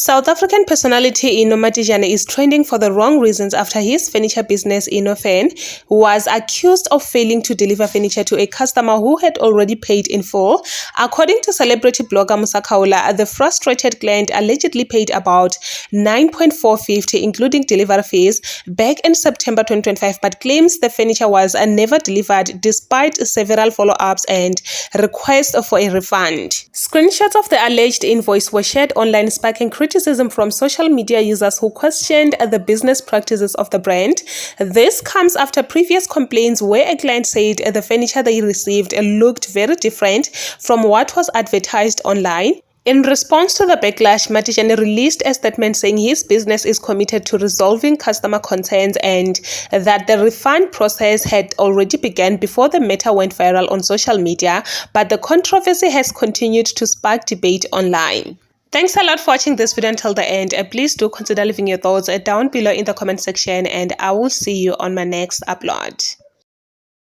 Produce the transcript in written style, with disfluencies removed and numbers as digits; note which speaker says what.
Speaker 1: South African personality Ino Matijane is trending for the wrong reasons after his furniture business Inofen was accused of failing to deliver furniture to a customer who had already paid in full. According to celebrity blogger Musa Khawula, the frustrated client allegedly paid about 9.450 including delivery fees back in September 2025 but claims the furniture was never delivered despite several follow-ups and requests for a refund. Screenshots of the alleged invoice were shared online, sparking criticism from social media users who questioned the business practices of the brand. This comes after previous complaints where a client said the furniture they received looked very different from what was advertised online. In response to the backlash, Matijane released a statement saying his business is committed to resolving customer concerns and that the refund process had already begun before the matter went viral on social media, but the controversy has continued to spark debate online. Thanks a lot for watching this video until the end. Please do consider leaving your thoughts down below in the comment section, and I will see you on my next upload.